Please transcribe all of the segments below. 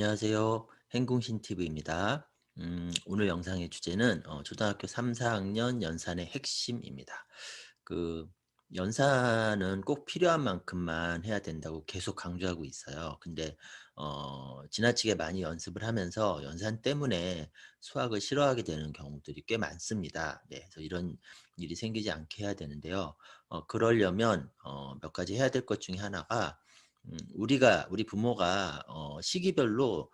안녕하세요. 행궁신 TV입니다. 오늘 영상의 주제는 초등학교 3, 4학년 연산의 핵심입니다. 그 연산은 꼭 필요한 만큼만 해야 된다고 계속 강조하고 있어요. 근데 지나치게 많이 연습을 하면서 연산 때문에 수학을 싫어하게 되는 경우들이 꽤 많습니다. 네, 그래서 이런 일이 생기지 않게 해야 되는데요. 그러려면 몇 가지 해야 될 것 중에 하나가 우리 부모가 시기별로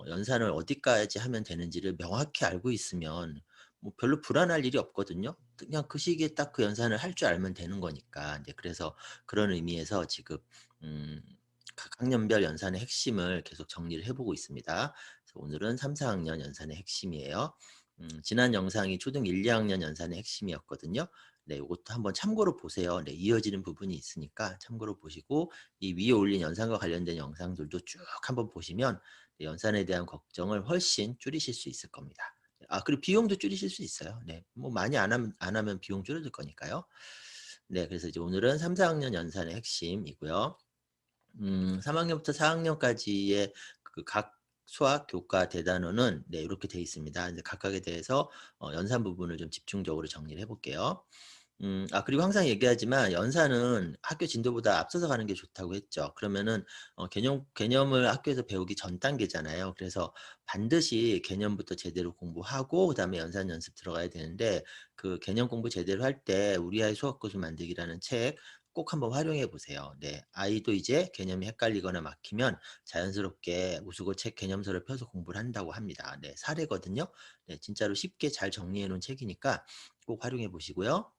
연산을 어디까지 하면 되는지를 명확히 알고 있으면 뭐 별로 불안할 일이 없거든요. 그냥 그 시기에 딱 그 연산을 할 줄 알면 되는 거니까. 이제 그래서 그런 의미에서 지금 음, 각 학년별 연산의 핵심을 계속 정리를 해보고 있습니다. 그래서 오늘은 3, 4학년 연산의 핵심이에요. 지난 영상이 초등 1, 2학년 연산의 핵심이었거든요. 네, 이것도 한번 참고로 보세요. 네, 이어지는 부분이 있으니까 참고로 보시고 이 위에 올린 연산과 관련된 영상들도 쭉 한번 보시면 연산에 대한 걱정을 훨씬 줄이실 수 있을 겁니다. 그리고 비용도 줄이실 수 있어요. 네, 뭐 많이 안 하면 비용 줄어들 거니까요. 네, 그래서 이제 오늘은 3, 4학년 연산의 핵심이고요. 3학년부터 4학년까지의 그 각 수학, 교과, 대단원은 네, 이렇게 되어 있습니다. 이제 각각에 대해서 연산 부분을 좀 집중적으로 정리를 해볼게요. 그리고 항상 얘기하지만 연산은 학교 진도보다 앞서서 가는 게 좋다고 했죠. 그러면은 개념을 학교에서 배우기 전 단계잖아요. 그래서 반드시 개념부터 제대로 공부하고 그다음에 연산 연습 들어가야 되는데 그 개념 공부 제대로 할 때 우리 아이 수학 고수 만들기라는 책 꼭 한번 활용해 보세요. 네, 아이도 이제 개념이 헷갈리거나 막히면 자연스럽게 우수고 책 개념서를 펴서 공부를 한다고 합니다. 네, 사례거든요. 네, 진짜로 쉽게 잘 정리해 놓은 책이니까 꼭 활용해 보시고요.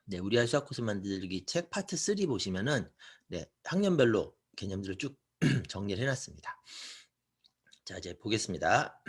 네, 우리 아이 수학 코스 만들기 책 파트 3 보시면은 네, 학년별로 개념들을 쭉 정리를 해놨습니다. 자, 이제 보겠습니다.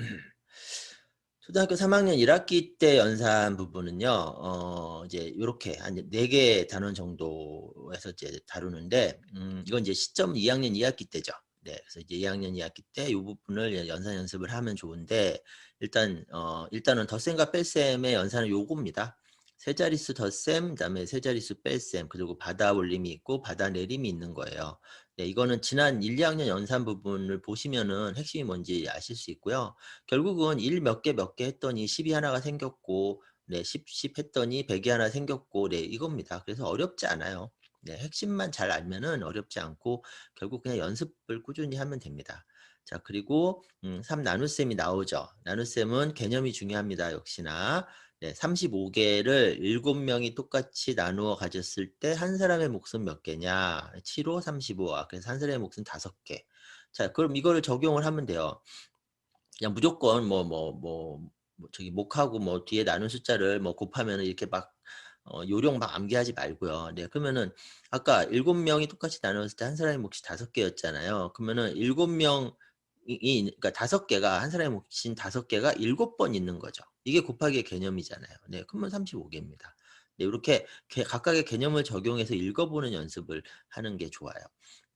초등학교 3학년 1학기 때 연산 부분은요, 이제 이렇게 한 4개 단원 정도에서 이제 다루는데, 이건 이제 시점 2학년 2학기 때죠. 네, 그래서 이제 2학년 2학기 때 이 부분을 연산 연습을 하면 좋은데, 일단은 덧셈과 뺄셈의 연산은 요겁니다. 세 자릿수 덧셈, 그다음에 세 자릿수 뺄셈, 그리고 받아 올림이 있고 받아 내림이 있는 거예요. 네, 이거는 지난 1, 2학년 연산 부분을 보시면은 핵심이 뭔지 아실 수 있고요. 결국은 1 몇 개 했더니 10이 하나가 생겼고 네, 10 했더니 100이 하나 생겼고 네, 이겁니다. 그래서 어렵지 않아요. 네, 핵심만 잘 알면은 어렵지 않고 결국 그냥 연습을 꾸준히 하면 됩니다. 자, 그리고 3 나눗셈이 나오죠. 나눗셈은 개념이 중요합니다. 역시나. 네, 35개를 7명이 똑같이 나누어 가졌을 때 한 사람의 몫은 몇 개냐? 7, 5, 35. 그래서 한 사람의 몫은 5개. 자, 그럼 이거를 적용을 하면 돼요. 그냥 무조건 저기 목하고 뭐 뒤에 나눈 숫자를 뭐 곱하면은 이렇게 막 요령 막 암기하지 말고요. 네, 그러면은 아까 7명이 똑같이 나눴을 때 한 사람의 몫이 5개였잖아요. 그러면은 7명이 그러니까 5개가 한 사람의 몫인 5개가 7번 있는 거죠. 이게 곱하기의 개념이잖아요. 네, 그러면 35개입니다. 네, 이렇게 각각의 개념을 적용해서 읽어보는 연습을 하는 게 좋아요.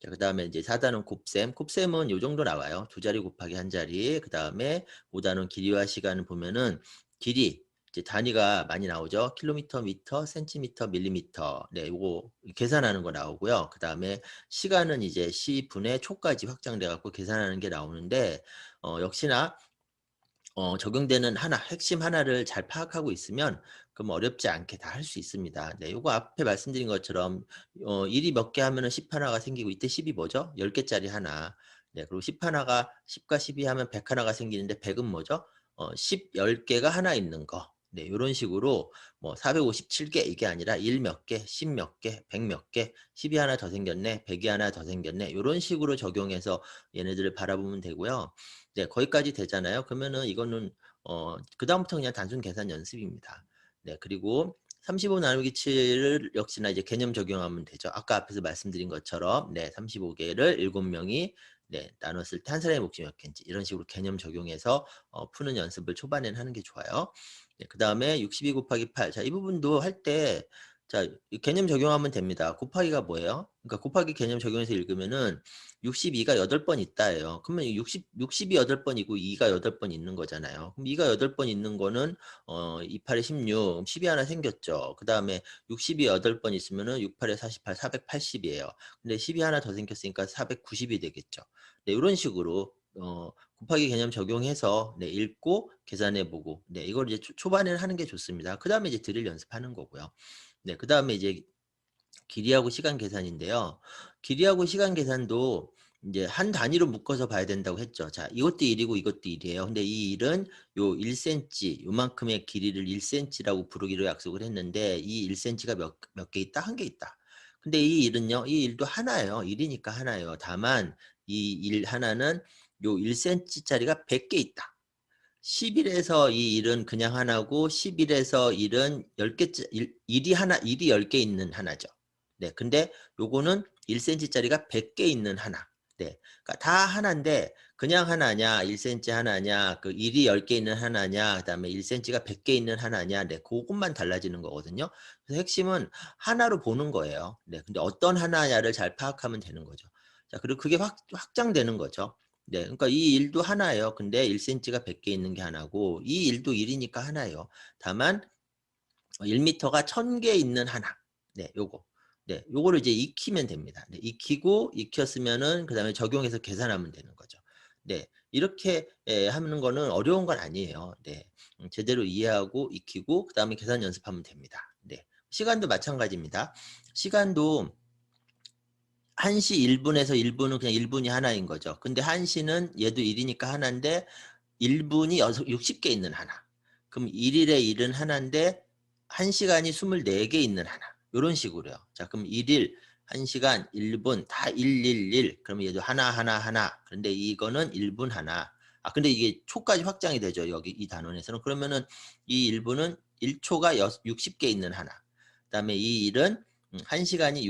자, 그다음에 이제 4단원 곱셈. 곱셈은 요 정도 나와요. 두 자리 곱하기 한 자리. 그다음에 5단원 길이와 시간을 보면은 길이 이제 단위가 많이 나오죠. 킬로미터, 미터, 센티미터, 밀리미터. 네, 요거 계산하는 거 나오고요. 그다음에 시간은 이제 시분의 초까지 확장돼 갖고 계산하는 게 나오는데 역시나 적용되는 핵심 하나를 잘 파악하고 있으면 그럼 어렵지 않게 다 할 수 있습니다. 네, 요거 앞에 말씀드린 것처럼 1이 몇 개 하면은 10 하나가 생기고 이때 10이 뭐죠? 10개짜리 하나. 네, 그리고 10 하나가 10과 12 하면 100 하나가 생기는데 100은 뭐죠? 10, 10개가 하나 있는 거. 네, 요런 식으로 뭐 457개 이게 아니라 1 몇 개, 10 몇 개, 100 몇 개, 10이 하나 더 생겼네, 100이 하나 더 생겼네. 요런 식으로 적용해서 얘네들을 바라보면 되고요. 네, 거기까지 되잖아요. 그러면은 이거는 그다음부터 그냥 단순 계산 연습입니다. 네, 그리고 35 나누기 7을 역시나 이제 개념 적용하면 되죠. 아까 앞에서 말씀드린 것처럼 네, 35개를 7명이 네, 나눴을 때 한 사람의 몫이 몇 개인지 이런 식으로 개념 적용해서 푸는 연습을 초반에는 하는 게 좋아요. 네, 그다음에 62 곱하기 8. 자, 이 부분도 할 때 자, 이 개념 적용하면 됩니다. 곱하기가 뭐예요? 그러니까 곱하기 개념 적용해서 읽으면은 62가 8번 있다예요. 그러면 60이 8번이고 2가 8번 있는 거잖아요. 그럼 2가 8번 있는 거는 2, 8에 16, 10이 하나 생겼죠. 그 다음에 60이 8번 있으면은 6, 8에 48, 480이에요. 근데 10이 하나 더 생겼으니까 490이 되겠죠. 네, 이런 식으로 곱하기 개념 적용해서 네 읽고 계산해 보고 네 이걸 이제 초반에는 하는 게 좋습니다. 그다음에 이제 드릴 연습하는 거고요. 네 그다음에 이제 길이하고 시간 계산인데요. 길이하고 시간 계산도 이제 한 단위로 묶어서 봐야 된다고 했죠. 자, 이것도 1이고 이것도 1이에요. 근데 이 1은 요 1cm 요만큼의 길이를 1cm라고 부르기로 약속을 했는데 이 1cm가 몇 개 있다? 한 개 있다. 근데 이 1은요. 이 1도 하나예요. 1이니까 하나예요. 다만 이 1 하나는 요 1cm짜리가 100개 있다. 10일에서 이 1은 그냥 하나고 10일에서 1은 10개짜 1이 하나 1이 10개 있는 하나죠. 네. 근데 요거는 1cm짜리가 100개 있는 하나. 네. 그러니까 다 하나인데 그냥 하나냐, 1cm 하나냐, 그 1이 10개 있는 하나냐, 그다음에 1cm가 100개 있는 하나냐. 네. 그것만 달라지는 거거든요. 그래서 핵심은 하나로 보는 거예요. 네. 근데 어떤 하나냐를 잘 파악하면 되는 거죠. 자, 그리고 그게 확장되는 거죠. 네. 그러니까 이 1도 하나예요. 근데 1cm가 100개 있는 게 하나고 이 1도 1이니까 하나예요. 다만 1m가 1000개 있는 하나. 네, 요거. 네, 요거를 이제 익히면 됩니다. 네, 익히고 익혔으면은 그다음에 적용해서 계산하면 되는 거죠. 네. 이렇게 하는 거는 어려운 건 아니에요. 네. 제대로 이해하고 익히고 그다음에 계산 연습하면 됩니다. 네. 시간도 마찬가지입니다. 시간도 1시 1분에서 1분은 그냥 1분이 하나인 거죠. 근데 1시는 얘도 1이니까 하나인데 1분이 60개 있는 하나. 그럼 1일에 1은 하나인데 1시간이 24개 있는 하나. 요런 식으로요. 자, 그럼 1일, 1시간, 1분 다 111. 그러면 얘도 하나. 그런데 이거는 1분 하나. 아, 근데 이게 초까지 확장이 되죠. 여기 이 단원에서는. 그러면은 이 1분은 1초가 60개 있는 하나. 그다음에 이 1은 1시간이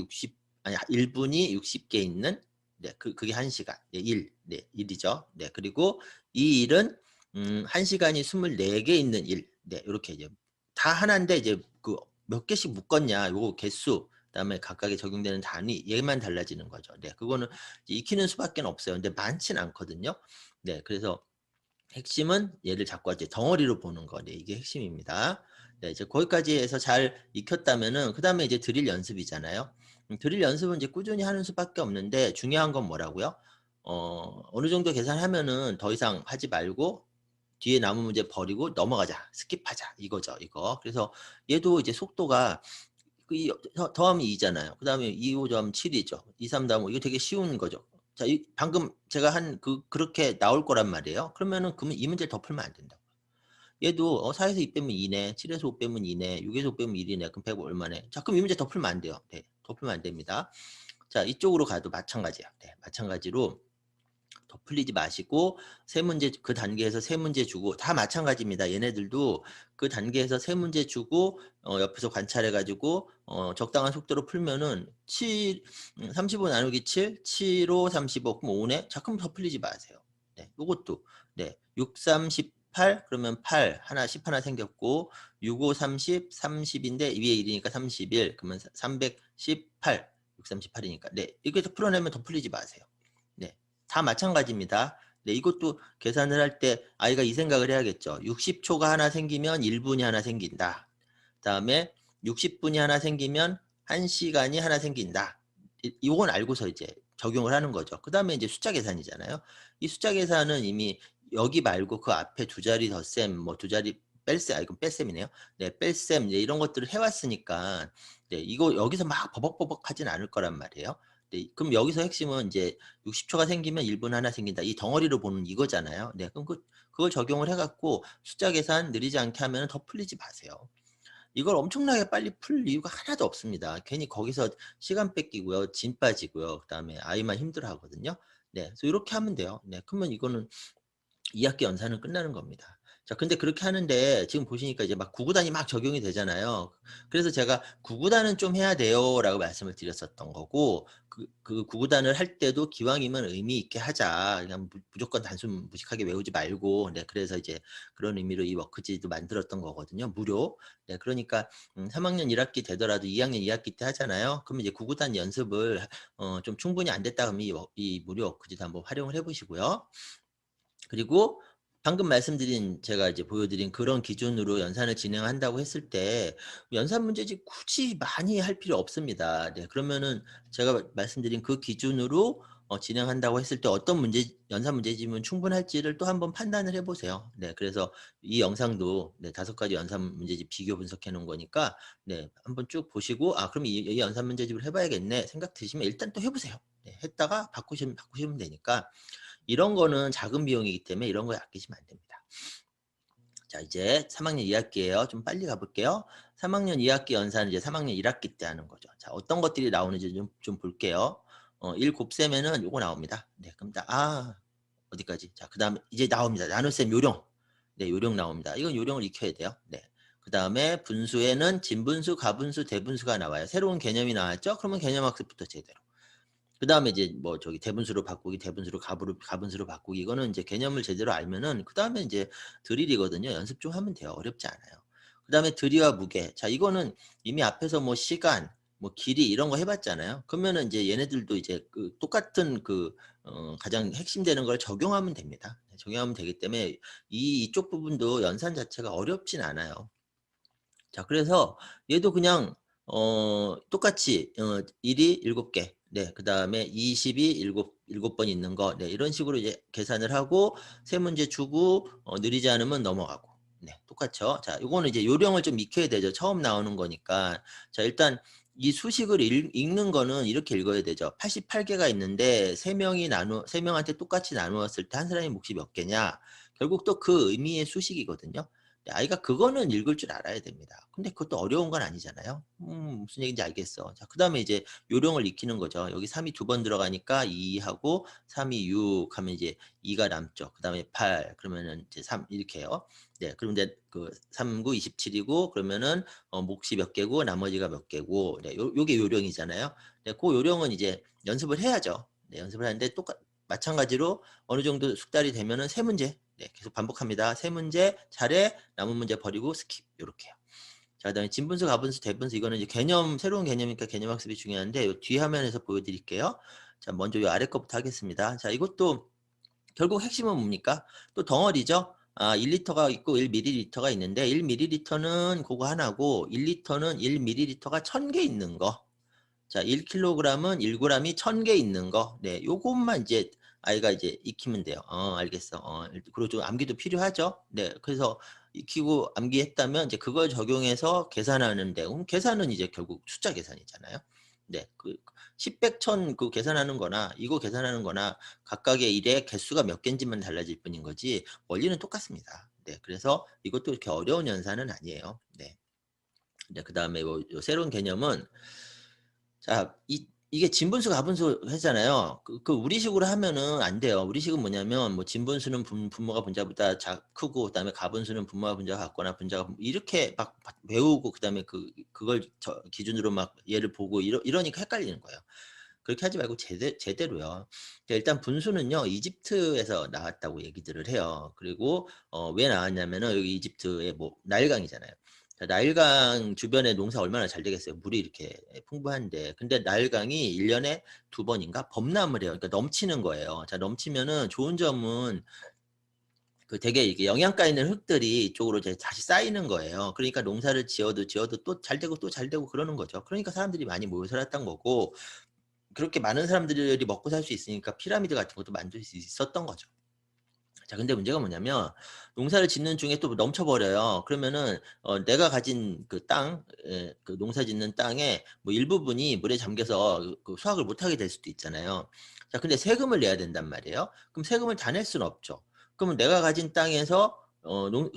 1분이 60개 있는 네, 그게 1시간. 네, 1. 네, 1이죠. 네, 그리고 이 1은 1시간이 24개 있는 1. 네, 요렇게 이제 다 하나인데 이제 그 몇 개씩 묶었냐 요거 개수 그다음에 각각에 적용되는 단위 얘만 달라지는 거죠. 네, 그거는 이제 익히는 수밖에 없어요. 근데 많진 않거든요. 네, 그래서 핵심은 얘를 자꾸 이제 덩어리로 보는 거. 네, 이게 핵심입니다. 네, 이제 거기까지 해서 잘 익혔다면은 그다음에 이제 드릴 연습이잖아요. 드릴 연습은 이제 꾸준히 하는 수밖에 없는데 중요한 건 뭐라고요? 어느 정도 계산하면은 더 이상 하지 말고 뒤에 남은 문제 버리고 넘어가자. 스킵하자. 이거죠, 이거. 그래서 얘도 이제 속도가 더하면 2잖아요. 그다음에 2, 5 더하면 7이죠. 2, 3 더하면 이거 되게 쉬운 거죠. 자, 방금 제가 그렇게 나올 거란 말이에요. 그러면 이 문제를 더 풀면 안 된다고. 얘도 4에서 2 빼면 2네. 7에서 5 빼면 2네. 6에서 5 빼면 1이네. 그럼 100 얼마네. 자, 그럼 이 문제 더 풀면 안 돼요. 네. 더 풀면 안 됩니다. 자, 이쪽으로 가도 마찬가지예요. 네. 마찬가지로 더 풀리지 마시고 세 문제 그 단계에서 세 문제 주고 다 마찬가지입니다. 얘네들도 그 단계에서 세 문제 주고 옆에서 관찰해 가지고 적당한 속도로 풀면은 35 나누기 7, 7, 5, 35 그럼 5네. 자, 그럼 더 풀리지 마세요. 네. 요것도 네. 6, 3, 18 그러면 8 하나 10 하나 생겼고 6, 5, 30, 30인데 위에 1이니까 31 그러면 318 6, 3, 18이니까 네. 이렇게 해서 풀어내면 더 풀리지 마세요. 네. 다 마찬가지입니다. 네, 이것도 계산을 할 때 아이가 이 생각을 해야겠죠. 60초가 하나 생기면 1분이 하나 생긴다. 그다음에 60분이 하나 생기면 1시간이 하나 생긴다. 이건 알고서 이제 적용을 하는 거죠. 그다음에 이제 숫자 계산이잖아요. 이 숫자 계산은 이미 여기 말고 그 앞에 두 자리 덧셈, 뭐 두 자리 뺄셈, 이건 뺄셈이네요. 네, 뺄셈 이제 이런 것들을 해왔으니까 네, 이거 여기서 막 버벅버벅 하진 않을 거란 말이에요. 네, 그럼 여기서 핵심은 이제 60초가 생기면 1분 하나 생긴다. 이 덩어리로 보는 이거잖아요. 네, 그럼 그걸 적용을 해갖고 숫자 계산 느리지 않게 하면 더 풀리지 마세요. 이걸 엄청나게 빨리 풀 이유가 하나도 없습니다. 괜히 거기서 시간 뺏기고요. 짐 빠지고요. 그다음에 아이만 힘들어하거든요. 네, 그래서 이렇게 하면 돼요. 네, 그러면 이거는 2학기 연산은 끝나는 겁니다. 자, 근데 그렇게 하는데 지금 보시니까 이제 막 구구단이 막 적용이 되잖아요. 그래서 제가 구구단은 좀 해야 돼요라고 말씀을 드렸었던 거고 그 구구단을 할 때도 기왕이면 의미 있게 하자. 그냥 무조건 단순 무식하게 외우지 말고 네, 그래서 이제 그런 의미로 이 워크지도 만들었던 거거든요. 무료. 네, 그러니까 3학년 1학기 되더라도 2학년 2학기 때 하잖아요. 그러면 이제 구구단 연습을 좀 충분히 안 됐다 그러면 이 무료 워크지도 한번 활용을 해 보시고요. 그리고 방금 말씀드린 제가 이제 보여드린 그런 기준으로 연산을 진행한다고 했을 때 연산 문제집 굳이 많이 할 필요 없습니다. 네, 그러면은 제가 말씀드린 그 기준으로 진행한다고 했을 때 어떤 연산 문제집은 충분할지를 또 한번 판단을 해 보세요. 네. 그래서 이 영상도 네 5가지 연산 문제집 비교 분석해 놓은 거니까 네 한번 쭉 보시고 '아 그럼 이 연산 문제집을 해 봐야겠네.' 생각 드시면 일단 또 해 보세요. 네. 했다가 바꾸시면 되니까 이런 거는 작은 비용이기 때문에 이런 거에 아끼시면 안 됩니다. 자 이제 3 학년 2 학기예요. 좀 빨리 가 볼게요. 3 학년 2 학기 연산은 이제 3 학년 1 학기 때 하는 거죠. 자 어떤 것들이 나오는지 좀 볼게요. 1 곱셈에는 요거 나옵니다. 네 그럼 어디까지? 자 그다음에 이제 나옵니다. 나눗셈 요령. 네 요령 나옵니다. 이건 요령을 익혀야 돼요. 네. 그다음에 분수에는 진분수, 가분수, 대분수가 나와요. 새로운 개념이 나왔죠? 그러면 개념 학습부터 제대로. 그다음에 이제 뭐 저기 대분수로 바꾸기, 대분수로 가분수로 바꾸기 이거는 인제 개념을 제대로 알면은 그다음에 인제 드릴이거든요. 연습 좀 하면 돼요. 어렵지 않아요. 그다음에 들이와 무게. 자 이거는 이미 앞에서 뭐 시간, 뭐 길이 이런 거 해 봤잖아요. 그러면은 인제 얘네들도 이제 그 똑같은 가장 핵심되는 걸 적용하면 됩니다. 네 적용하면 되기 때문에 이쪽 부분도 연산 자체가 어렵진 않아요. 자 그래서 얘도 그냥 똑같이 1이 7개 네 그다음에 20이 일곱 번 있는 거 네 이런 식으로 이제 계산을 하고 세 문제 주고 느리지 않으면 넘어가고 네 똑같죠. 자 요거는 이제 요령을 좀 익혀야 되죠. 처음 나오는 거니까. 자 일단 이 수식을 읽는 거는 이렇게 읽어야 되죠. 88개가 있는데 3 명한테 똑같이 나누었을 때 한 사람의 몫이 몇 개냐. 결국 또 그 의미의 수식이거든요. 네 아이가 그거는 읽을 줄 알아야 됩니다. 근데 그것도 어려운 건 아니잖아요. 무슨 얘기인지 알겠어. 자 그다음에 이제 요령을 익히는 거죠. 여기 3이 2번 들어가니까 2 하고 3이 6 하면 이제 2가 남죠. 그다음에 8 그러면은 이제 3 이렇게 해요. 네 그럼 이제 그 3, 9, 27 이고 그러면은 몫이 몇 개고 나머지가 몇 개고 네 요게 요령이잖아요. 네 고 요령은 이제 연습을 해야죠. 네 연습을 하는데 마찬가지로 어느 정도 숙달이 되면은 3 문제 네 계속 반복합니다. 3 문제 잘해 남은 문제 버리고 스킵 요렇게요. 자 그다음에 진분수, 가분수, 대분수 이거는 이제 새로운 개념이니까 개념 학습이 중요한데 요 뒤 화면에서 보여 드릴게요. 자 먼저 요 아래 거부터 하겠습니다. 자 이것도 결국 핵심은 뭡니까? 또 덩어리죠. 1리터가 있고 1ml가 있는데 1ml는 고거 하나고 1리터는 1ml가 1000개 있는 거. 자 1kg은 1g이 1000개 있는 거. 네 요것만 이제 아이가 이제 익히면 돼요. 알겠어. 그리고 좀 암기도 필요하죠. 네 그래서 익히고 암기했다면 이제 그걸 적용해서 계산하는데 계산은 이제 결국 숫자 계산이잖아요. 네. 10, 100, 1000 계산하는 거나 이거 계산하는 거나 각각의 일의 개수가 몇 개인지만 달라질 뿐인 거지 원리는 똑같습니다. 네. 그래서 이것도 이렇게 어려운 연산은 아니에요. 네. 네 그다음에 요 새로운 개념은 자 이게 진분수 가분수 했잖아요. 우리식으로 하면은 안 돼요. 우리식은 뭐냐면 뭐 진분수는 분모가 분자보다 크고 그다음에 가분수는 분모가 분자가 같거나 이렇게 막 외우고 그다음에 그걸 기준으로 막 얘를 보고 이러니까 헷갈리는 거예요. 그렇게 하지 말고 제대로요. 일단 분수는요. 이집트에서 나왔다고 얘기들을 해요. 그리고 왜 나왔냐면은 여기 이집트의 뭐 나일강이잖아요. 자 나일강 주변에 농사 얼마나 잘 되겠어요. 물이 이렇게 풍부한데. 근데 나일강이 1 년에 2 번인가 범람을 해요. 그러니까 넘치는 거예요. 자 넘치면은 좋은 점은 되게 이게 영양가 있는 흙들이 이쪽으로 이제 다시 쌓이는 거예요. 그러니까 농사를 지어도 또 잘 되고 또 잘 되고 그러는 거죠. 그러니까 사람들이 많이 모여 살았던 거고 그렇게 많은 사람들이 먹고 살 수 있으니까 피라미드 같은 것도 만들 수 있었던 거죠. 자 근데 문제가 뭐냐면 농사를 짓는 중에 또 넘쳐 버려요. 그러면은 내가 가진 농사 짓는 땅의 뭐 일부분이 물에 잠겨서 수확을 못 하게 될 수도 있잖아요. 자 근데 세금을 내야 된단 말이에요. 그럼 세금을 다 낼 수는 없죠. 그러면 내가 가진 땅에서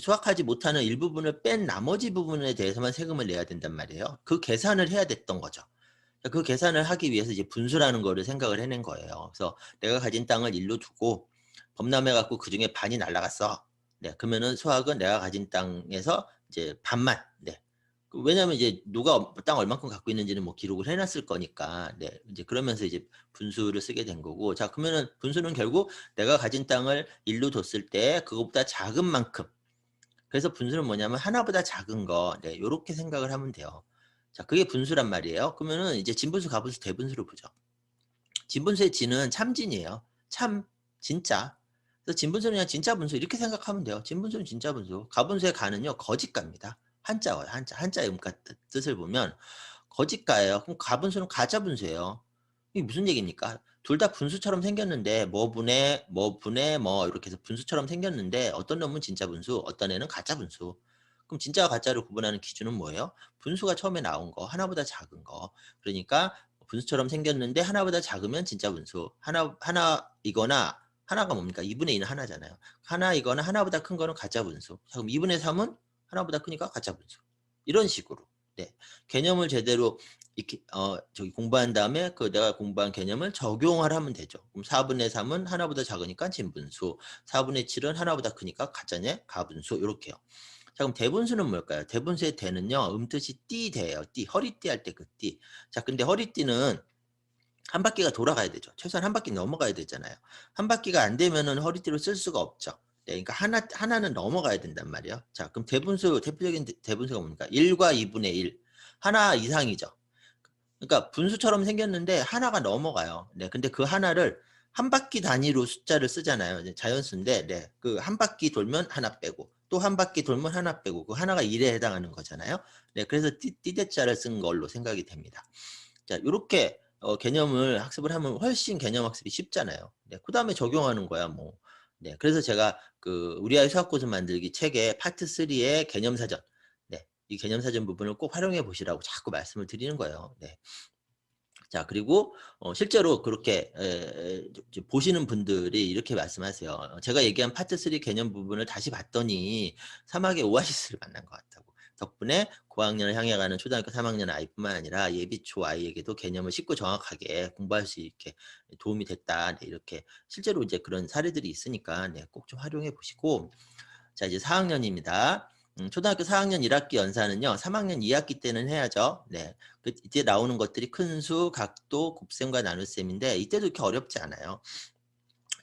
수확하지 못하는 일부분을 뺀 나머지 부분에 대해서만 세금을 내야 된단 말이에요. 그 계산을 해야 됐던 거죠. 그 계산을 하기 위해서 이제 분수라는 거를 생각을 해낸 거예요. 그래서 내가 가진 땅을 일로 두고 범람해 갖고 그중에 반이 날라갔어. 네. 그러면은 수확은 내가 가진 땅에서 이제 반만. 네. 왜냐하면 이제 누가 땅 얼만큼 갖고 있는지는 뭐 기록을 해 놨을 거니까. 네. 이제 그러면서 이제 분수를 쓰게 된 거고. 자 그러면은 분수는 결국 내가 가진 땅을 일로 뒀을 때 그것보다 작은 만큼 그래서 분수는 뭐냐면 하나보다 작은 거 네 요렇게 생각을 하면 돼요. 자 그게 분수란 말이에요. 그러면은 이제 진분수, 가분수, 대분수를 보죠. 진분수의 진은 참진이에요. 참, 진짜. 그래서 진분수는 그냥 진짜 분수 이렇게 생각하면 돼요. 진분수는 진짜 분수. 가분수의 가는요. 거짓가입니다. 한자어요. 한자. 한자의 뜻을 보면 거짓가예요. 그럼 가분수는 가짜 분수예요. 이게 무슨 얘기입니까? 둘 다 분수처럼 생겼는데 뭐 분의 뭐 이렇게 해서 분수처럼 생겼는데 어떤 놈은 진짜 분수, 어떤 애는 가짜 분수. 그럼 진짜와 가짜를 구분하는 기준은 뭐예요? 분수가 처음에 나온 거, 하나보다 작은 거. 그러니까 분수처럼 생겼는데 하나보다 작으면 진짜 분수. 하나이거나 하나가 뭡니까? 2분의 2는 하나잖아요. 하나이거나 하나보다 큰 거는 가짜 분수. 자, 그럼 2분의 3은 하나보다 크니까 가짜 분수. 이런 식으로. 네. 개념을 제대로 이렇게 저기 공부한 다음에 그 내가 공부한 개념을 적용을 하면 되죠. 그럼 4분의 3은 하나보다 작으니까 진분수, 4분의 7은 하나보다 크니까 가짜냐? 가분수 이렇게요. 자, 그럼 대분수는 뭘까요? 대분수의 대는요, 뜻이 띠대예요. 띠, 허리띠 할 때 그 띠. 자, 근데 허리띠는 한 바퀴가 돌아가야 되죠. 최소한 한 바퀴 넘어가야 되잖아요. 한 바퀴가 안 되면은 허리띠로 쓸 수가 없죠. 네, 그러니까 하나는 넘어가야 된단 말이에요. 자, 그럼 대분수, 대표적인 대분수가 뭡니까? 1과 2분의 1. 하나 이상이죠. 그러니까 분수처럼 생겼는데 하나가 넘어가요. 네, 근데 그 하나를 한 바퀴 단위로 숫자를 쓰잖아요. 이제 자연수인데, 네, 그 한 바퀴 돌면 하나 빼고, 또 한 바퀴 돌면 하나 빼고, 그 하나가 1에 해당하는 거잖아요. 네, 그래서 띠대자를 쓴 걸로 생각이 됩니다. 자, 요렇게 개념을 학습을 하면 훨씬 개념 학습이 쉽잖아요. 네, 그 다음에 적용하는 거야, 뭐. 네, 그래서 제가 그 우리 아이 수학고사 만들기 책의 파트 3의 개념사전, 네, 이 개념사전 부분을 꼭 활용해 보시라고 자꾸 말씀을 드리는 거예요. 네. 자, 그리고 실제로 그렇게 보시는 분들이 이렇게 말씀하세요. 제가 얘기한 파트 3 개념 부분을 다시 봤더니 사막의 오아시스를 만난 것 같다고. 덕분에 고학년을 향해 가는 초등학교 3학년 아이뿐만 아니라 예비초 아이에게도 개념을 쉽고 정확하게 공부할 수 있게 도움이 됐다. 네, 이렇게 실제로 이제 그런 사례들이 있으니까 네, 꼭 좀 활용해 보시고. 자, 이제 4학년입니다. 초등학교 4학년 1학기 연산은요, 3학년 2학기 때는 해야죠. 네. 이때 나오는 것들이 큰수, 각도, 곱셈과 나눗셈인데, 이때도 이렇게 어렵지 않아요.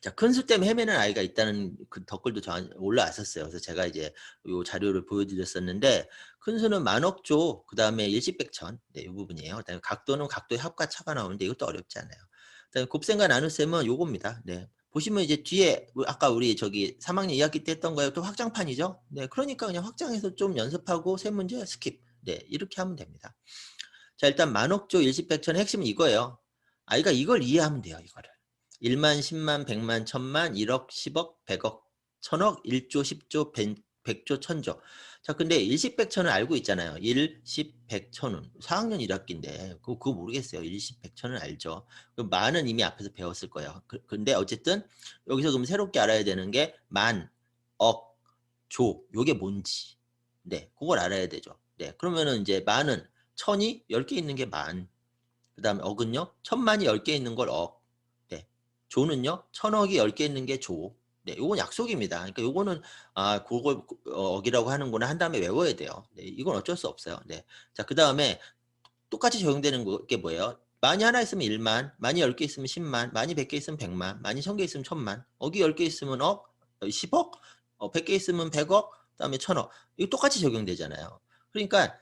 자, 큰수 때문에 헤매는 아이가 있다는 그 댓글도 올라왔었어요. 그래서 제가 이제 요 자료를 보여드렸었는데, 큰수는 만억조, 그 다음에 일시백천, 네, 이 부분이에요. 그다음에 각도는 각도의 합과 차가 나오는데 이것도 어렵지 않아요. 그다음에 곱셈과 나눗셈은 요겁니다. 네. 보시면 이제 뒤에 아까 우리 저기 3학년 2학기 때 했던 거에 또 확장판이죠. 네, 그러니까 그냥 확장해서 좀 연습하고 세 문제 스킵. 네, 이렇게 하면 됩니다. 자, 일단 만억조 일시백천의 핵심은 이거예요. 아이가 이걸 이해하면 돼요. 이거를. 1만, 10만, 100만, 1000만, 1억, 10억, 100억, 1000억, 1조, 10조, 100조, 1000조. 자, 근데 일시백천을 알고 있잖아요. 1, 10, 100, 1000은. 4학년 1학기인데 그거 모르겠어요. 1, 10, 100, 1000은 알죠. 그 만은 이미 앞에서 배웠을 거예요. 근데 어쨌든 여기서 그럼 새롭게 알아야 되는 게 만, 억, 조. 요게 뭔지. 네, 그걸 알아야 되죠. 네, 그러면은 이제 만은 천이 10개 있는 게 만. 그 다음에 억은요. 천만이 10개 있는 걸 억. 네. 조는요. 천억이 10개 있는 게 조. 네. 요건 약속입니다. 그러니까 요거는 그걸 억이라고 하는구나 한 다음에 외워야 돼요. 네. 이건 어쩔 수 없어요. 네. 자, 그 다음에 똑같이 적용되는 게 뭐예요? 만이 하나 있으면 1만, 만이 10개 있으면 10만, 만이 100개 있으면 100만, 만이 1000개 있으면 1000만, 억이 10개 있으면 억, 10억, 100개 있으면 100억, 그다음에 1000억. 이거 똑같이 적용되잖아요. 그러니까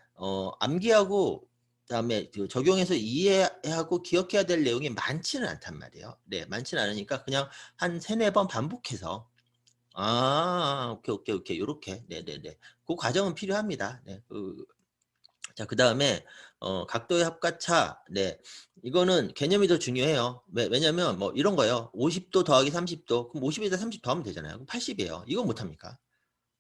암기하고 그다음에 그 적용해서 이해하고 기억해야 될 내용이 많지는 않단 말이에요. 네, 많지는 않으니까 그냥 한 세네 번 반복해서 오케이, 오케이, 오케이. 요렇게. 네네네. 그 과정은 필요합니다. 네. 자, 그다음에 각도의 합과차. 네. 이거는 개념이 더 중요해요. 왜냐면 뭐 이런 거예요. 50도 더하기 30도. 그럼 50에다 30 더하면 되잖아요. 그럼 80이에요. 이거 못 합니까?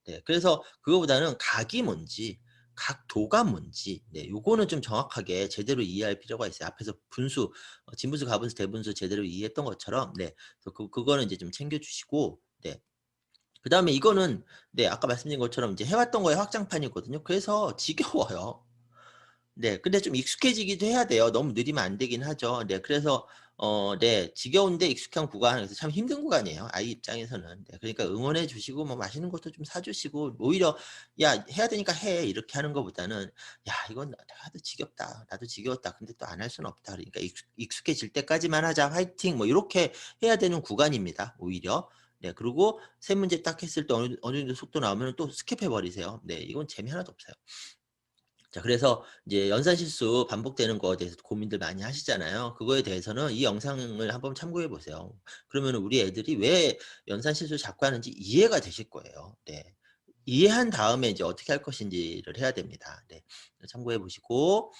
네. 그래서 그거보다는 각이 뭔지, 각도가 뭔지, 네, 요거는 좀 정확하게 제대로 이해할 필요가 있어요. 앞에서 분수, 진분수, 가분수, 대분수 제대로 이해했던 것처럼, 네, 그래서 그거는 이제 좀 챙겨주시고, 네. 그 다음에 이거는, 네, 아까 말씀드린 것처럼 이제 해왔던 거에 확장판이거든요. 그래서 지겨워요. 네. 근데 좀 익숙해지기도 해야 돼요. 너무 느리면 안 되긴 하죠. 네. 그래서 네, 지겨운데 익숙한 구간, 그래서 참 힘든 구간이에요. 아이 입장에서는. 네. 그러니까 응원해 주시고 뭐 맛있는 것도 좀 사 주시고 오히려 "야, 해야 되니까 해." 이렇게 하는 것보다는 "야, 이건 나도 지겹다. 나도 지겨웠다. 근데 또 안 할 수는 없다. 그러니까 익숙해질 때까지만 하자. 화이팅." 뭐 요렇게 해야 되는 구간입니다, 오히려. 네. 그리고 세 문제 딱 했을 때 어느 정도 속도 나오면은 또 스킵해 버리세요. 네. 이건 재미 하나도 없어요. 자, 그래서 이제 연산 실수 반복되는 거에 대해서 고민들 많이 하시잖아요. 그거에 대해서는 이 영상을 한번 참고해 보세요. 그러면 우리 애들이 왜 연산 실수를 자꾸 하는지 이해가 되실 거예요. 네. 이해한 다음에 이제 어떻게 할 것인지를 해야 됩니다. 네. 참고해 보시고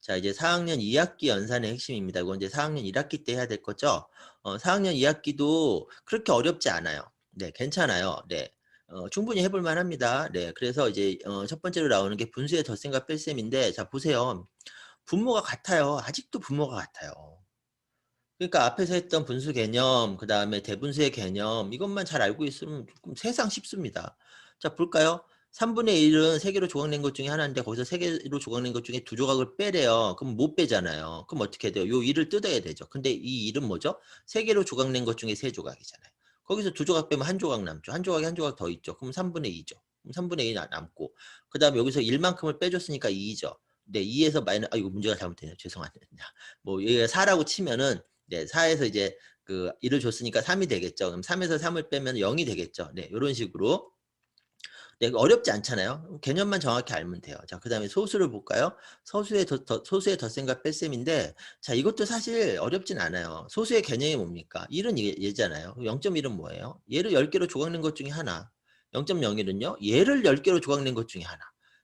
자 이제 4학년 2학기 연산의 핵심입니다. 이건 이제 4학년 1학기 때 해야 될 거죠. 4학년 2학기도 그렇게 어렵지 않아요. 네, 괜찮아요. 네. 충분히 해볼 만합니다. 네. 그래서 이제 첫 번째로 나오는 게 분수의 덧셈과 뺄셈인데 자 보세요. 분모가 같아요. 아직도 분모가 같아요. 그러니까 앞에서 했던 분수 개념, 그다음에 대분수의 개념 이것만 잘 알고 있으면 조금 세상 쉽습니다. 자 볼까요? 3분의 1은 3개로 조각낸 것 중에 하나인데 거기서 3개로 조각낸 것 중에 2조각을 빼래요. 그럼 못 빼잖아요. 그럼 어떻게 돼요? 요 1을 뜯어야 되죠. 근데 이 1은 뭐죠? 3개로 조각낸 것 중에 3조각이잖아요. 거기서 2조각 빼면 1조각 남죠. 1조각에 1조각 더 있죠. 그럼 3분의 2죠. 그럼 3분의 2 남고 그다음에 여기서 1만큼을 빼줬으니까 2죠. 네, 2에서 마이너스 이거 문제가 잘못되네요. 죄송합니다. 뭐 얘가 4라고 치면은 네, 4에서 이제 그 1을 줬으니까 3이 되겠죠. 그럼 3에서 3을 빼면 0이 되겠죠. 네, 요런 식으로. 네, 어렵지 않잖아요. 개념만 정확히 알면 돼요. 자, 그다음에 소수를 볼까요? 소수의 덧셈과 뺄셈인데 자, 이것도 사실 어렵진 않아요. 소수의 개념이 뭡니까? 1은 얘잖아요. 0.1은 뭐예요? 얘를 10개로 조각낸 것 중에 하나. 0.01은요? 얘를 10개로 조각낸 것 중에 하나.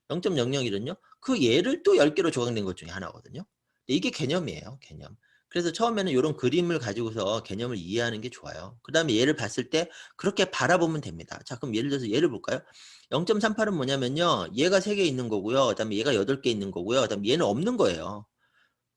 0.001은요? 그 얘를 또 10개로 조각낸 것 중에 하나거든요. 이게 개념이에요, 개념. 그래서 처음에는 이런 그림을 가지고서 개념을 이해하는 게 좋아요. 그 다음에 얘를 봤을 때 그렇게 바라보면 됩니다. 자, 그럼 예를 들어서 얘를 볼까요? 0.38은 뭐냐면요. 얘가 3개 있는 거고요. 그다음에 얘가 8개 있는 거고요. 그다음에 얘는 없는 거예요.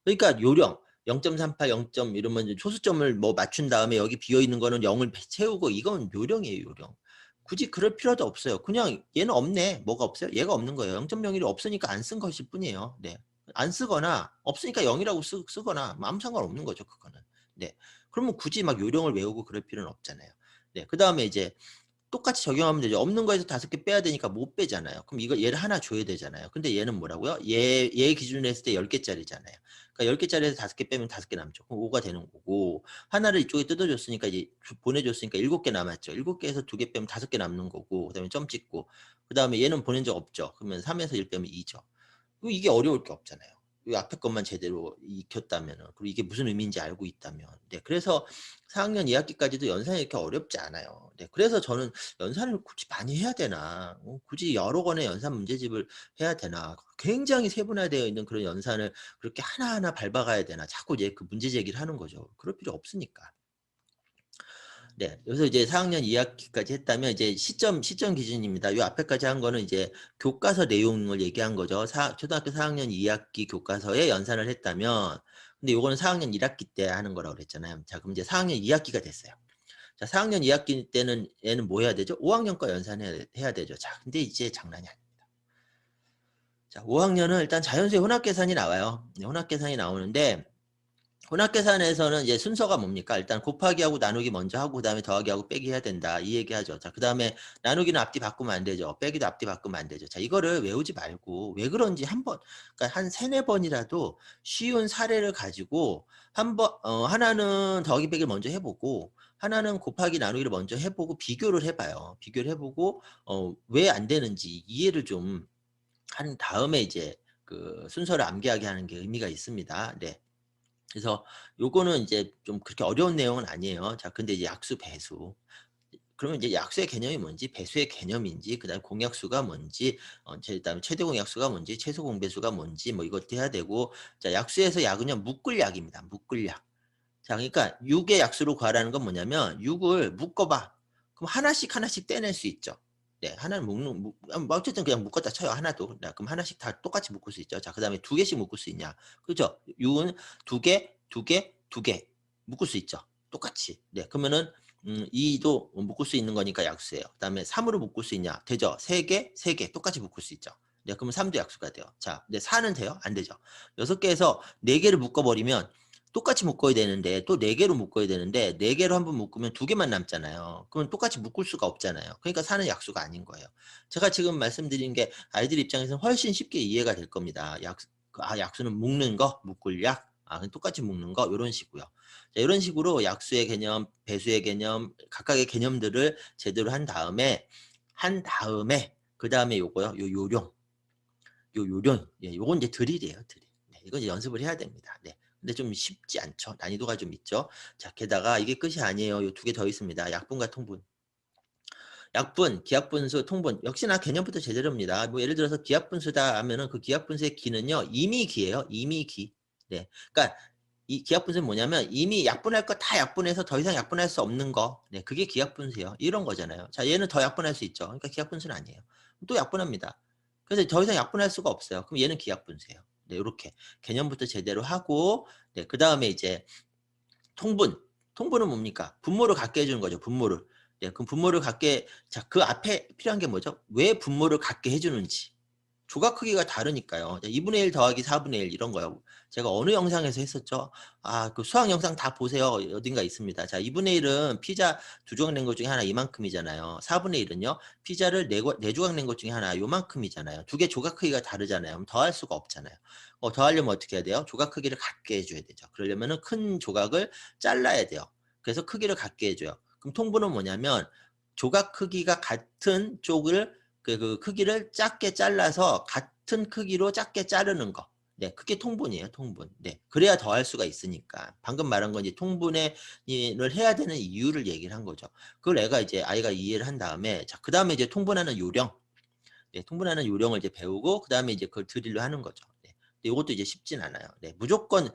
그러니까 요령 0.38, 0. 이러면 이제 초수점을 뭐 맞춘 다음에 여기 비어 있는 거는 0을 채우고 이건 요령이에요, 요령. 굳이 그럴 필요도 없어요. 그냥 얘는 없네. 뭐가 없어요? 얘가 없는 거예요. 0.01이 없으니까 안 쓴 것일 뿐이에요. 네. 안 쓰거나 없으니까 0이라고 쓰거나 뭐 아무 상관없는 거죠, 그거는. 네. 그러면 굳이 막 요령을 외우고 그럴 필요는 없잖아요. 네. 그다음에 이제 똑같이 적용하면 되죠. 없는 거에서 5개 빼야 되니까 못 빼잖아요. 그럼 이거 얘를 하나 줘야 되잖아요. 근데 얘는 뭐라고요? 얘 기준으로 했을 때 10개짜리잖아요. 그러니까 10개짜리에서 5개 빼면 5개 남죠. 그럼 5가 되는 거고 하나를 이쪽에 뜯어줬으니까 이제 보내줬으니까 7개 남았죠. 7개에서 2개 빼면 5개 남는 거고 그다음에 점 찍고 그다음에 얘는 보낸 적 없죠. 그러면 3에서 1 빼면 2죠. 이게 어려울 게 없잖아요. 이 앞에 것만 제대로 익혔다면은 그리고 이게 무슨 의미인지 알고 있다면. 네, 그래서 4학년 2학기까지도 연산이 이렇게 어렵지 않아요. 네, 그래서 저는 '연산을 굳이 많이 해야 되나? 굳이 여러 권의 연산 문제집을 해야 되나? 굉장히 세분화되어 있는 그런 연산을 그렇게 하나하나 밟아가야 되나?' 자꾸 이제 그 문제 제기를 하는 거죠. 그럴 필요 없으니까. 네. 여기서 이제 4학년 2학기까지 했다면 이제 시점 기준입니다. 요 앞에까지 한 거는 이제 교과서 내용을 얘기한 거죠. 초등학교 4학년 2학기 교과서에 연산을 했다면 근데 요거는 4학년 1학기 때 하는 거라고 그랬잖아요. 자, 그럼 이제 4학년 2학기가 됐어요. 자, 4학년 2학기 때는 얘는 뭐 해야 되죠? 5학년 거 연산해야 되죠. 자, 근데 이제 장난이 아닙니다. 자, 5학년은 일단 자연수의 혼합 계산이 나와요. 네, 혼합 계산이 나오는데 혼합 계산에서는 이제 순서가 뭡니까? 일단 곱하기하고 나누기 먼저 하고 그다음에 더하기하고 빼기 해야 된다. 이 얘기하죠. 자, 그다음에 나누기는 앞뒤 바꾸면 안 되죠. 빼기도 앞뒤 바꾸면 안 되죠. 자, 이거를 외우지 말고 왜 그런지 한번 그러니까 한 3-4번이라도 쉬운 사례를 가지고 한번 하나는 더하기 빼기를 먼저 해 보고 하나는 곱하기 나누기를 먼저 해 보고 비교를 해 봐요. 비교를 해 보고 왜 안 되는지 이해를 좀 한 다음에 이제 그 순서를 암기하게 하는 게 의미가 있습니다. 네. 그래서 요거는 이제 좀 그렇게 어려운 내용은 아니에요. 자, 근데 이제 약수, 배수. 그러면 이제 약수의 개념이 뭔지, 배수의 개념인지, 그다음에 공약수가 뭔지, 그다음에 최대 공약수가 뭔지, 최소 공배수가 뭔지, 뭐 이것도 해야 되고, 자, 약수에서 약은요, 묶을 약입니다. 묶을 약. 자, 그러니까 6의 약수로 구하라는 건 뭐냐면, 6을 묶어봐. 그럼 하나씩 하나씩 떼낼 수 있죠. 네, 하나는 뭐 어쨌든 그냥 묶었다 쳐요. 하나도. 네, 그럼 하나씩 다 똑같이 묶을 수 있죠. 자, 그다음에 2개씩 묶을 수 있냐? 그죠? 6은 2개, 2개, 2개 묶을 수 있죠. 똑같이. 네, 그러면은 2도 묶을 수 있는 거니까 약수예요. 그다음에 3으로 묶을 수 있냐? 되죠. 3개, 3개 똑같이 묶을 수 있죠. 네, 그러면 3도 약수가 돼요. 자, 근데 4는 돼요? 안 되죠. 6개에서 4개를 묶어 버리면 똑같이 묶어야 되는데 또 4개로 묶어야 되는데 4개로 한번 묶으면 2개만 남잖아요. 그럼 똑같이 묶을 수가 없잖아요. 그러니까 4는 약수가 아닌 거예요. 제가 지금 말씀드린 게 아이들 입장에서는 훨씬 쉽게 이해가 될 겁니다. 약수는 묶는 거, 묶을 약. 그럼 똑같이 묶는 거 요런 식으로요. 자, 이런 식으로 약수의 개념, 배수의 개념, 각각의 개념들을 제대로 한 다음에 그다음에 요거요. 요 요령. 요 요령. 예, 요건 이제 드릴이에요, 드릴. 네, 이건 이제 연습을 해야 됩니다. 네. 근데 좀 쉽지 않죠. 난이도가 좀 있죠. 자, 게다가 이게 끝이 아니에요. 요 2개 더 있습니다. 약분과 통분. 약분, 기하분수, 통분 역시나 개념부터 제대로입니다. 뭐 예를 들어서 기하분수다 하면은 그 기하분수의 기는요 임의기예요. 임의기. 네, 그러니까 이 기하분수는 뭐냐면 이미 약분할 거 다 약분해서 더 이상 약분할 수 없는 거. 네, 그게 기하분수예요. 이런 거잖아요. 자, 얘는 더 약분할 수 있죠. 그러니까 기하분수는 아니에요. 또 약분합니다. 그래서 더 이상 약분할 수가 없어요. 그럼 얘는 기하분수예요. 네, 요렇게 개념부터 제대로 하고, 네, 그다음에 이제 통분. 통분은 뭡니까? 분모를 갖게 해주는 거죠. 분모를. 네, 그럼 분모를 갖게, 자, 그 앞에 필요한 게 뭐죠? 왜 분모를 갖게 해주는지. 조각 크기가 다르니까요. 2분의 1 더하기 4분의 1 이런 거요. 제가 어느 영상에서 했었죠? 아, 그 수학 영상 다 보세요. 어딘가 있습니다. 자, 2분의 1은 피자 두 조각 낸 것 중에 하나 이만큼이잖아요. 4분의 1은요. 피자를 네 조각 낸 것 중에 하나 요만큼이잖아요. 두 개 조각 크기가 다르잖아요. 그럼 더할 수가 없잖아요. 더하려면 어떻게 해야 돼요? 조각 크기를 같게 해줘야 되죠. 그러려면은 큰 조각을 잘라야 돼요. 그래서 크기를 같게 해줘요. 그럼 통분은 뭐냐면 조각 크기가 같은 쪽을 그 크기를 작게 잘라서 같은 크기로 작게 자르는 거. 네, 그게 통분이에요, 통분. 네, 그래야 더할 수가 있으니까. 방금 말한 건 이제 통분을 해야 되는 이유를 얘기를 한 거죠. 그걸 애가 이제 아이가 이해를 한 다음에, 자, 그 다음에 이제 통분하는 요령. 네, 통분하는 요령을 이제 배우고, 그 다음에 이제 그걸 드릴로 하는 거죠. 네, 근데 이것도 이제 쉽진 않아요. 네, 무조건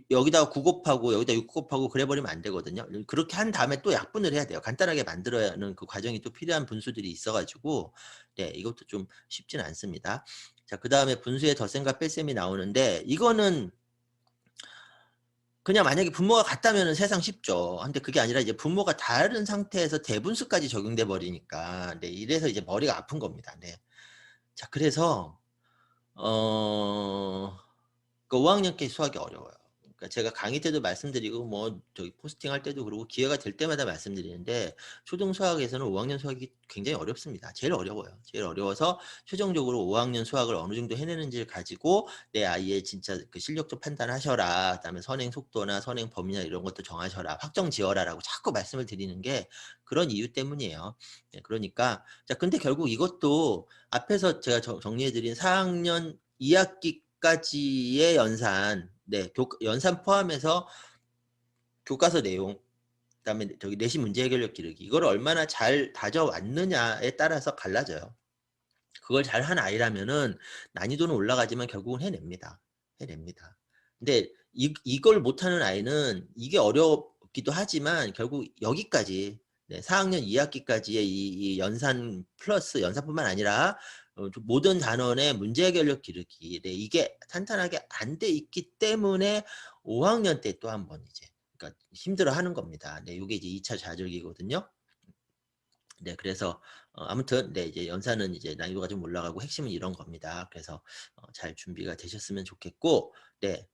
여기다가 9 곱하고 여기다 6 곱하고 그래 버리면 안 되거든요. 그렇게 한 다음에 또 약분을 해야 돼요. 간단하게 만들어야 하는 그 과정이 또 필요한 분수들이 있어 가지고, 네, 이것도 좀 쉽지는 않습니다. 자, 그다음에 분수의 덧셈과 뺄셈이 나오는데, 이거는 그냥 만약에 분모가 같다면은 세상 쉽죠. 근데 그게 아니라 이제 분모가 다른 상태에서 대분수까지 적용돼 버리니까, 네, 이래서 이제 머리가 아픈 겁니다. 네. 자, 그래서 어 그 5학년 께 수학이 어려워요. 그러니까 제가 강의 때도 말씀드리고 뭐 저기 포스팅할 때도 그러고 기회가 될 때마다 말씀드리는데, 초등 수학에서는 5학년 수학이 굉장히 어렵습니다. 제일 어려워요. 제일 어려워서 최종적으로 5학년 수학을 어느 정도 해내는지를 가지고 내 아이의 진짜 그 실력 좀 판단하셔라. 그다음에 선행 속도나 선행 범위나 이런 것도 정하셔라. 확정 지어라라고 자꾸 말씀을 드리는 게 그런 이유 때문이에요. 네, 그러니까 자, 근데 결국 이것도 앞에서 제가 정리해 드린 4학년 2학기까지의 연산, 네, 연산 포함해서 교과서 내용, 그다음에 저기 내신 문제 해결력 기르기, 이거를 얼마나 잘 다져왔느냐에 따라서 갈라져요. 그걸 잘한 아이라면은 난이도는 올라가지만 결국은 해냅니다. 해냅니다. 근데 이걸 못하는 아이는 이게 어렵기도 하지만 결국 여기까지, 네, 4학년 2학기까지의 이 연산 플러스 연산뿐만 아니라 모든 단원의 문제 해결력 기르기, 네, 이게 탄탄하게 안 돼 있기 때문에 5학년 때 또 한 번 이제 그러니까 힘들어하는 겁니다. 네, 요게 이제 2차 좌절기거든요. 네, 그래서 아무튼 네, 이제 연산은 이제 난이도가 좀 올라가고 핵심은 이런 겁니다. 그래서 잘 준비가 되셨으면 좋겠고, 네.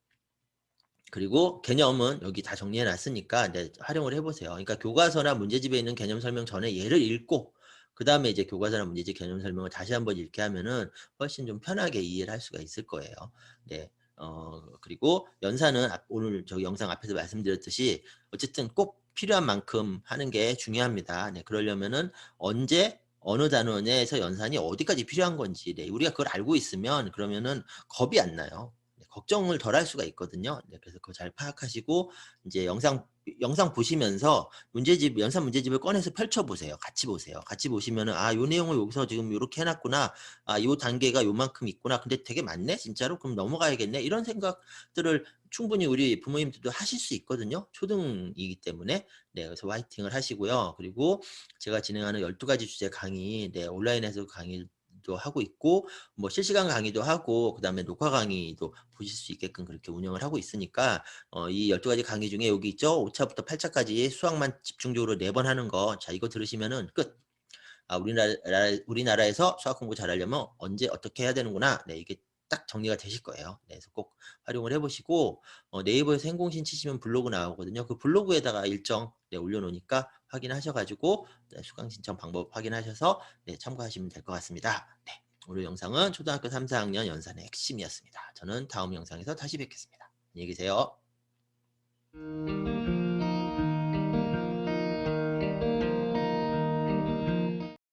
그리고 개념은 여기 다 정리해 놨으니까 네, 활용을 해 보세요. 그러니까 교과서나 문제집에 있는 개념 설명 전에 얘를 읽고 그다음에 이제 교과서나 문제집 개념 설명을 다시 한번 읽게 하면은 훨씬 좀 편하게 이해를 할 수가 있을 거예요. 네. 그리고 연산은 오늘 저 영상 앞에서 말씀드렸듯이 어쨌든 꼭 필요한 만큼 하는 게 중요합니다. 네. 그러려면은 언제 어느 단원에서 연산이 어디까지 필요한 건지, 네, 우리가 그걸 알고 있으면 그러면은 겁이 안 나요. 네, 걱정을 덜 할 수가 있거든요. 네, 그래서 그거 잘 파악하시고 이제 영상 보시면서 문제집 연산 문제집을 꺼내서 펼쳐 보세요. 같이 보세요. 같이 보시면은 아, 요 내용을 여기서 지금 요렇게 해 놨구나. 아, 요 단계가 요만큼 있구나. 근데 되게 많네. 진짜로? 그럼 넘어가야겠네. 이런 생각들을 충분히 우리 부모님들도 하실 수 있거든요. 초등이기 때문에. 네, 그래서 화이팅을 하시고요. 그리고 제가 진행하는 12가지 주제 강의, 네, 온라인에서 강의도 하고 있고 뭐 실시간 강의도 하고 그다음에 녹화 강의도 보실 수 있게끔 그렇게 운영을 하고 있으니까 이 12가지 강의 중에 여기 있죠. 5차부터 8차까지 수학만 집중적으로 4번 하는 거. 자, 이거 들으시면은 끝. 아, 우리나라에서 수학 공부 잘하려면 언제 어떻게 해야 되는구나. 네, 이게 딱 정리가 되실 거예요. 네, 그래서 꼭 활용을 해보시고 네이버에서 행공신 치시면 블로그 나오거든요. 그 블로그에다가 일정 네, 올려놓으니까 확인하셔가지고 네, 수강 신청 방법 확인하셔서 네, 참고하시면 될 것 같습니다. 네, 오늘 영상은 초등학교 3, 4학년 연산의 핵심이었습니다. 저는 다음 영상에서 다시 뵙겠습니다. 안녕히 계세요.